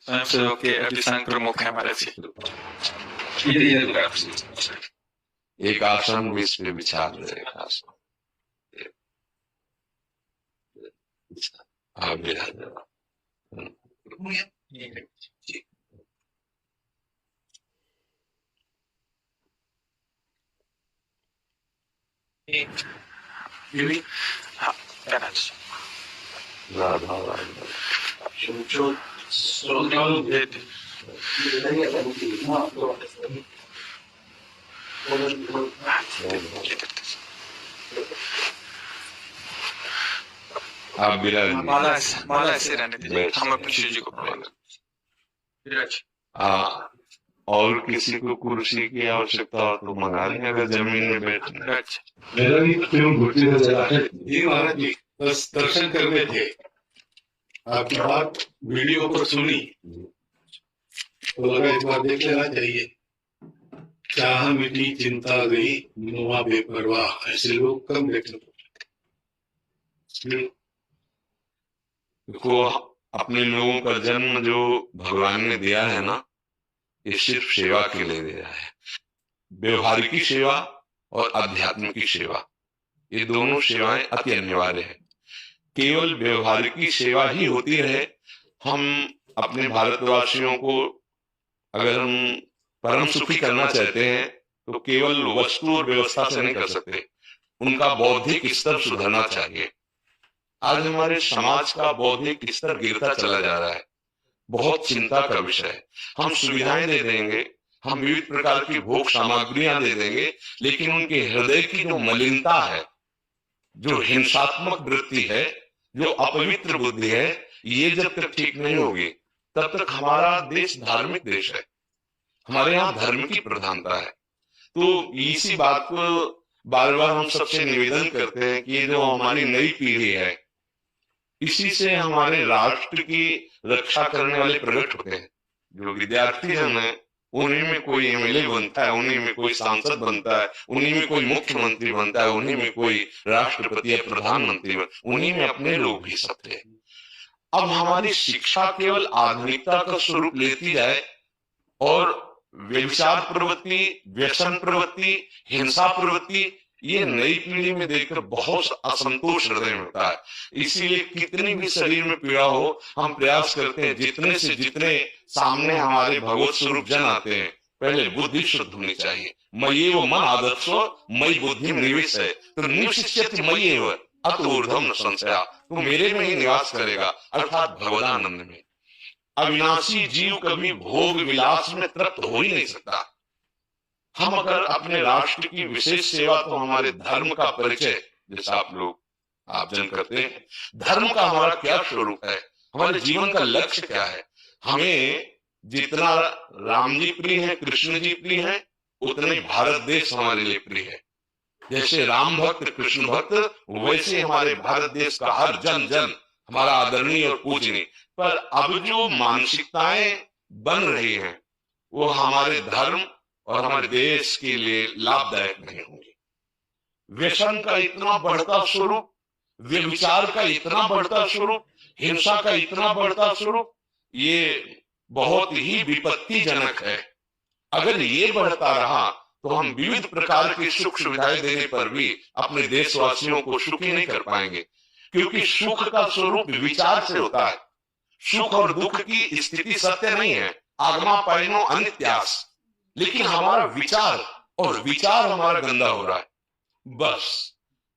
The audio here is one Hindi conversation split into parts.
स्वयंसेवक के अभी संघ प्रमुख है हमारे से। एक आसन भी इस पे बिछा दे, एक आसन आप बिछा दे। हाँ, राधा आप बिराज माला ऐसे रहने दीजिए, हम अपने शिव जी को बुलाएंगे। और किसी को कुर्सी की आवश्यकता हो तो मंगा लें, अगर जमीन में बैठना। मेरा भी क्यों घुटने में चला है जी महाराज जी, बस दर्शन करने थे, आपकी बात वीडियो पर सुनी तो लगा एक बार देख लेना चाहिए। चाह मिटी चिंता गई नुआ बेपरवाह, ऐसे लोग कम देखने को। देखो, अपने लोगों का जन्म जो भगवान ने दिया है ना, ये सिर्फ सेवा के लिए दिया है। व्यवहारिकी सेवा और आध्यात्मिक सेवा, ये दोनों सेवाएं अति अनिवार्य है। केवल व्यवहारिकी सेवा ही होती रहे, हम अपने भारतवासियों को अगर हम परम सुखी करना चाहते हैं तो केवल वस्तु और व्यवस्था से नहीं कर सकते, उनका बौद्धिक स्तर सुधरना चाहिए। आज हमारे समाज का बौद्धिक स्तर गिरता चला जा रहा है, बहुत चिंता का विषय है। हम सुविधाएं दे देंगे, हम विविध प्रकार की भोग सामग्रियां दे देंगे, लेकिन उनके हृदय की जो मलिनता है, जो हिंसात्मक वृत्ति है, जो अपवित्र बुद्धि है, ये जब तक ठीक नहीं होगी तब तक हमारा देश धार्मिक देश है, हमारे यहाँ धर्म की प्रधानता है। तो इसी बात को बार बार हम सबसे निवेदन करते हैं कि ये जो हमारी नई पीढ़ी है, इसी से हमारे राष्ट्र की रक्षा करने वाले प्रकट होते हैं। जो विद्यार्थी जन है, उन्हीं में कोई एमएलए बनता है, उन्हीं में कोई सांसद बनता है, उन्हीं में कोई मुख्यमंत्री बनता है, उन्हीं में कोई राष्ट्रपति या प्रधानमंत्री बनता है, उन्हीं में अपने लोग भी सब थे। अब हमारी शिक्षा केवल आधुनिकता का स्वरूप लेती जाए और व्यभिचार प्रवृत्ति, व्यसन प्रवृत्ति, हिंसा प्रवृत्ति, ये नई पीढ़ी में देखकर बहुत असंतोष हृदय में होता है। इसीलिए कितनी भी शरीर में पीड़ा हो, हम प्रयास करते हैं जितने से जितने सामने हमारे भगवत स्वरूप जन आते हैं, पहले बुद्धि शुद्ध होनी चाहिए। मयि वो मन आदर्शो मयि बुद्धि निवेश है, तो निवशिष्यति मयि वो अत ऊर्ध्वम न संशया, तो मेरे में ही निवास करेगा, अर्थात भगवदानंद में। अविनाशी जीव कभी भोग विलास में तृप्त हो ही नहीं सकता। हम अगर अपने राष्ट्र की विशेष सेवा, तो हमारे धर्म का परिचय, जैसा आप जन करते हैं, धर्म का हमारा क्या स्वरूप है, हमारे जीवन का लक्ष्य क्या है। हमें जितना राम जी प्रिय है, कृष्ण जी प्रिय है, उतने भारत देश हमारे लिए प्रिय है। जैसे राम भक्त, कृष्ण भक्त, वैसे हमारे भारत देश का हर जन जन हमारा आदरणीय और पूजनीय। पर अब जो मानसिकताएं बन रही हैं, वो हमारे धर्म और हमारे देश के लिए लाभदायक नहीं होंगी। व्यसन का इतना बढ़ता स्वरूप, व्यभिचार का इतना बढ़ता स्वरूप, हिंसा का इतना बढ़ता स्वरूप, ये बहुत ही विपत्तिजनक है। अगर ये बढ़ता रहा तो हम विविध प्रकार की सुख सुविधाएं देने पर भी अपने देशवासियों को सुखी नहीं कर पाएंगे, क्योंकि सुख का स्वरूप विचार से होता है। सुख और दुख की स्थिति सत्य नहीं है, आगमा पाइनो अनित्यास, लेकिन हमारा विचार और विचार हमारा गंदा हो रहा है। बस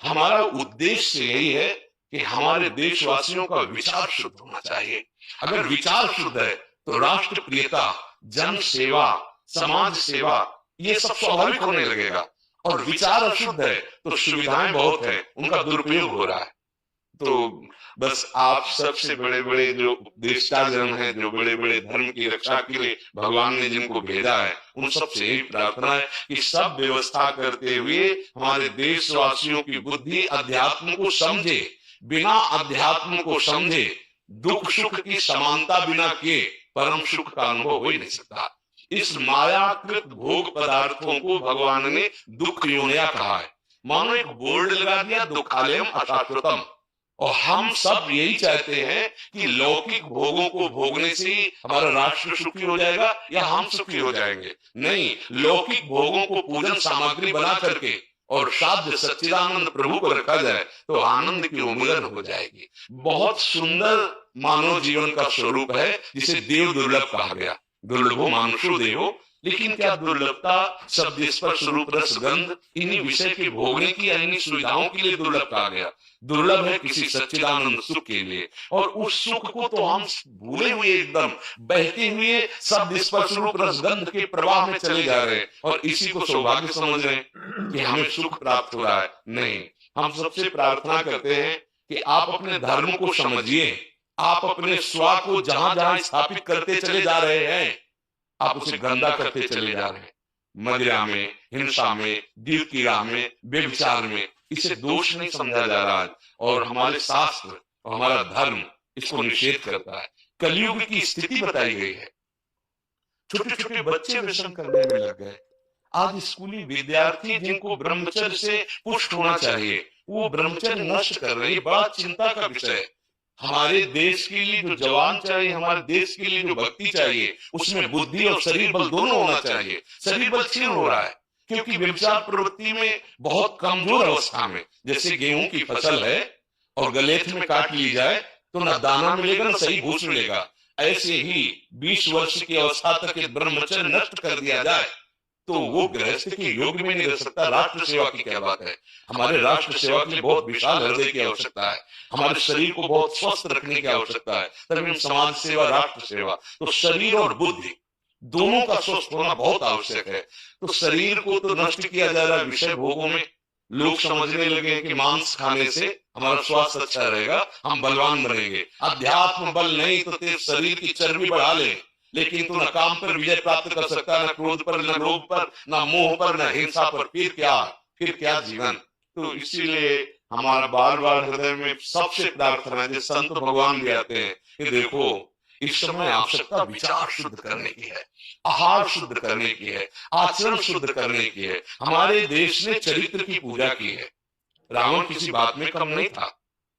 हमारा उद्देश्य यही है कि हमारे देशवासियों का विचार शुद्ध होना चाहिए। अगर विचार शुद्ध है तो राष्ट्र प्रियता, जन सेवा, समाज सेवा, ये सब स्वाभाविक होने लगेगा। और विचार अशुद्ध है तो सुविधाएं बहुत है, उनका दुरुपयोग हो रहा है। तो बस आप सबसे बड़े बड़े जो उपदेष्टा जन है, जो बड़े बड़े धर्म की रक्षा के लिए भगवान ने जिनको भेजा है, उन सबसे यही प्रार्थना है कि सब व्यवस्था करते हुए हमारे देशवासियों की बुद्धि अध्यात्म को समझे। बिना अध्यात्म को समझे दुख सुख की समानता बिना किए परम सुख का अनुभव हो ही नहीं सकता। इस मायाकृत भोग पदार्थों को भगवान ने दुख योनिया कहा है। मानो एक बोर्ड लगा दिया, दुखालयम अशाश्वतम, और हम सब यही चाहते हैं कि लौकिक भोगों को भोगने से ही हमारा राष्ट्र सुखी हो जाएगा या हम सुखी हो जाएंगे। नहीं, लौकिक भोगों को पूजन सामग्री बना करके और साध्य सच्चिदानंद प्रभु को रखा जाए तो आनंद की उमंगन हो जाएगी। बहुत सुंदर मानव जीवन का स्वरूप है जिसे देव दुर्लभ कहा गया। दुर्लभो मानुषो देहो, लेकिन क्या दुर्लभता शब्द स्पर्श रूप रस गंध इन्हीं विषय के भोगने की या इन्हीं सुविधाओं के लिए दुर्लभ कहा गया? दुर्लभ है किसी सच्चिदानंद सुख के लिए। और उस सुख को तो हम भूले हुए एकदम बहते हुए शब्द स्पर्श रूप रस गंध के प्रवाह में चले जा रहे हैं और इसी को सौभाग्य समझ रहे हैं कि हमें सुख प्राप्त हो रहा है। नहीं, हम सबसे प्रार्थना करते हैं कि आप अपने धर्म को समझिए। आप अपने स्व को जहां जहां स्थापित करते चले जा रहे हैं आप उसे गंदा करते चले जा रहे हैं। मदिरा में, हिंसा में, दीव की राह में, बेविचार में, इसे दोष नहीं समझा जा रहा है और हमारे शास्त्र और हमारा धर्म इसको निषेध करता है। कलयुग की स्थिति बताई गई है। छोटे छोटे बच्चे व्यसन करने में लग गए। आज स्कूली विद्यार्थी जिनको ब्रह्मचर्य से पुष्ट होना चाहिए वो ब्रह्मचर्य नष्ट कर रहे हैं। बड़ा चिंता का विषय है। हमारे देश के लिए जो जवान चाहिए, हमारे देश के लिए जो भक्ति चाहिए, उसमें बुद्धि और शरीर बल दोनों होना चाहिए। शरीर बल क्षीण हो रहा है क्योंकि व्यभिचार प्रवृत्ति में बहुत कमजोर अवस्था में, जैसे गेहूं की फसल है और गलेथ में काट ली जाए तो न दाना मिलेगा न सही भूस मिलेगा। ऐसे ही 20 वर्ष की अवस्था तक ब्रह्मचर्य नष्ट कर दिया जाए तो वो गृहस्थ के योग में नहीं रह सकता। राष्ट्र सेवा की क्या बात है। हमारे राष्ट्र सेवा के लिए बहुत विशाल हृदय की आवश्यकता है। हमारे शरीर को बहुत स्वस्थ रखने की आवश्यकता है। तभी समाज सेवा, राष्ट्र सेवा, तो शरीर और बुद्धि दोनों का स्वस्थ होना बहुत आवश्यक है। तो शरीर को तो नष्ट किया जा रहा है विषय भोगों में। लोग समझने लगे कि मांस खाने से हमारा स्वास्थ्य अच्छा रहेगा, हम बलवान बनेंगे। अध्यात्म बल नहीं तो तेरे शरीर की चर्बी बढ़ा ले, लेकिन तू न काम पर विजय प्राप्त कर सकता, न क्रोध पर, न लोभ पर, न मोह पर, न हिंसा पर। फिर क्या जीवन। तो इसीलिए हमारा बार बार हृदय में सबसे प्रार्थना है, संत भगवान भी आते हैं कि देखो इस समय आवश्यकता विचार शुद्ध करने की है, आहार शुद्ध करने की है, आचरण शुद्ध करने की है। हमारे देश ने चरित्र की पूजा की है। रावण किसी बात में कम नहीं था।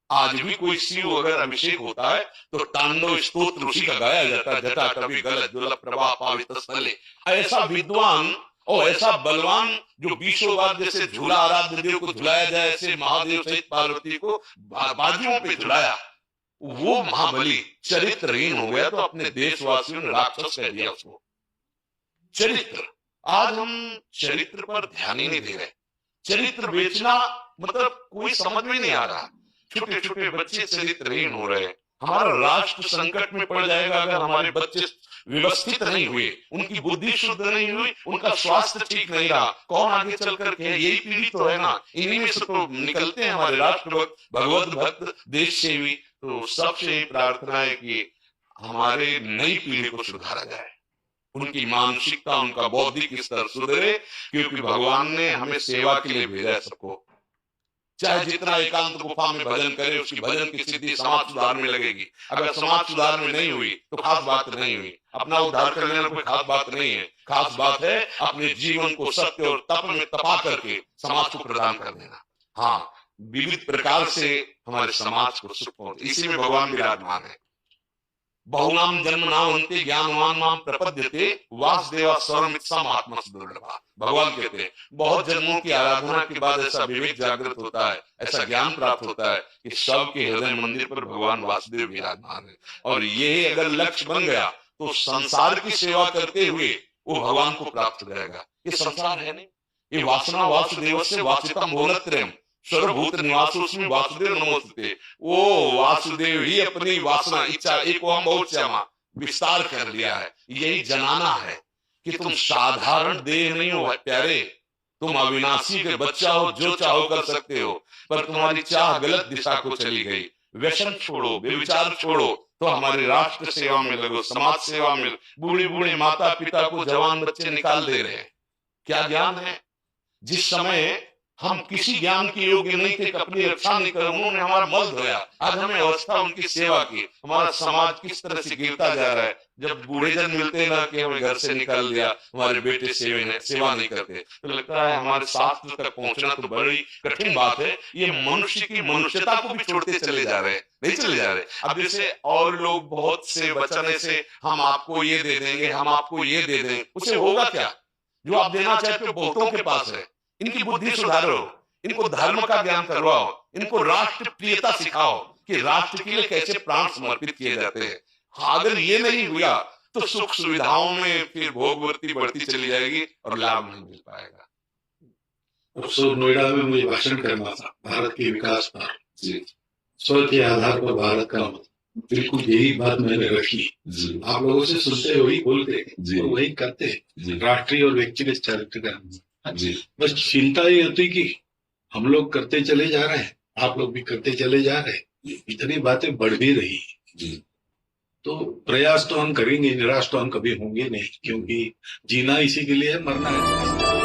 आज भी कोई शिव अगर अभिषेक होता है तो तांडव स्तोत्र उसी का गाया जाता है। जटा कवि गल दुर्लभ प्रवाह पावित स्थले। ऐसा विद्वान और ऐसा बलवान जो 20 बार जैसे झूला आराध्य देव को झुलाया जाए, ऐसे महादेव सहित पार्वती को बाजुओं पे झुलाया, वो महाबली चरित्रहीन हो गया तो अपने देशवासियों ने राक्षस कह दिया उसको। चरित्र, आज हम चरित्र पर ध्यान ही नहीं दे रहे। चरित्र बेचना मतलब कोई समझ में नहीं आ रहा। छोटे छोटे बच्चे चरित्रहीन हो रहे हैं। हमारा राष्ट्र संकट में पड़ जाएगा अगर हमारे बच्चे व्यवस्थित नहीं हुए, उनकी बुद्धि शुद्ध नहीं हुई, उनका स्वास्थ्य ठीक नहीं रहा। कौन आगे चल करके, यही पीढ़ी तो है ना, इन्हीं में से तो निकलते हैं हमारे राष्ट्र भक्त, भगवत भक्त, देश सेवी। तो सबसे प्रार्थना है कि हमारे नई पीढ़ी को सुधारा जाए, उनकी मानसिकता, उनका बौद्धिक स्तर सुधरे, क्योंकि भगवान ने हमें सेवा के लिए भेजा है सबको। चाहे जितना एकांत गुफा में भजन करे, उसकी भजन की सिद्धि समाज सुधार में लगेगी। अगर समाज सुधार में नहीं हुई तो खास बात नहीं हुई। अपना उद्धार कर लेना कोई खास बात नहीं है। खास बात है अपने जीवन को सत्य और तप में तपा करके समाज को प्रदान कर देना। हाँ, विविध प्रकार से हमारे समाज को सुख पहुंचे, इसी में भगवान विराजमान है। बहुनाम जन्म नावंते ज्ञानवान नाम प्रपद्यते वासुदेवा सर्वमित्सम आत्मा दुर्लभा। भगवान कहते हैं बहुत जन्मों की आराधना के बाद ऐसा विवेक जागृत होता है, ऐसा ज्ञान प्राप्त होता है कि सबके हृदय मंदिर पर भगवान वासुदेव विराजमान है। और ये अगर लक्ष्य बन गया तो संसार की सेवा करते हुए वो भगवान को प्राप्त हो जाएगा। ये संसार है नहीं, ये वासना वासुदेव से वासितम भोलत्रयम सर्वभूत निवासोस्मि वासुदेव नमोस्तुते। वो वासुदेव ही अपनी वासना, इच्छा, एक ओम बहुश्यामा विस्तार कर लिया है। यही जनाना है कि तुम साधारण देह नहीं हो प्यारे, तुम अविनाशी के बच्चा हो, जो चाहो कर सकते हो, पर तुम्हारी चाह गलत दिशा को चली गई। व्यसन छोड़ो, बेविचार छोड़ो, तो हमारे राष्ट्र सेवा में लगो, समाज सेवा में। बूढ़े बूढ़े माता पिता को जवान बच्चे निकाल दे रहे हैं। क्या ज्ञान है। जिस समय हम किसी ज्ञान के योग्य नहीं थे कि अपनी रक्षा नहीं कर, उन्होंने हमारा मल धोया। आज हमें अवस्था उनकी सेवा की। हमारा समाज किस तरह से गिरता जा रहा है। जब बूढ़े जन मिलते हैं ना कि हमें घर से निकाल दिया, हमारे बेटे सेवा नहीं करते, तो लगता है हमारे शास्त्र तक पहुंचना तो बड़ी कठिन बात है। ये मनुष्य की मनुष्यता को भी छोड़ते चले जा रहे हैं, नहीं चले जा रहे। अब जैसे और लोग बहुत से वचन से हम आपको ये दे देंगे, हम आपको ये दे देंगे, उससे होगा क्या? जो आप देना चाहते हो बहुतों के पास है। इनकी बुद्धि सुधारो, इनको धर्म का ज्ञान करवाओ, इनको राष्ट्र प्रियता सिखाओ कि राष्ट्र के लिए कैसे प्राण समर्पित किए जाते हैं। हाँ, अगर ये नहीं हुआ तो सुख सुविधाओं में फिर भोगवृत्ति बढ़ती चली जाएगी और लाभ नहीं मिल पाएगा। परसों नोएडा में मुझे भाषण करना था भारत के विकास पर। जी, स्व के आधार पर भारत का मत, बिल्कुल यही बात मैंने रखी। आप लोगों से सुनते वही बोलते और वही करते, राष्ट्रीय और व्यक्तिगत चरित्र का। बस चिंता ये होती कि हम लोग करते चले जा रहे हैं, आप लोग भी करते चले जा रहे हैं, इतनी बातें बढ़ भी रही है। तो प्रयास तो हम करेंगे, निराश तो हम कभी होंगे नहीं, क्योंकि जीना इसी के लिए है, मरना है।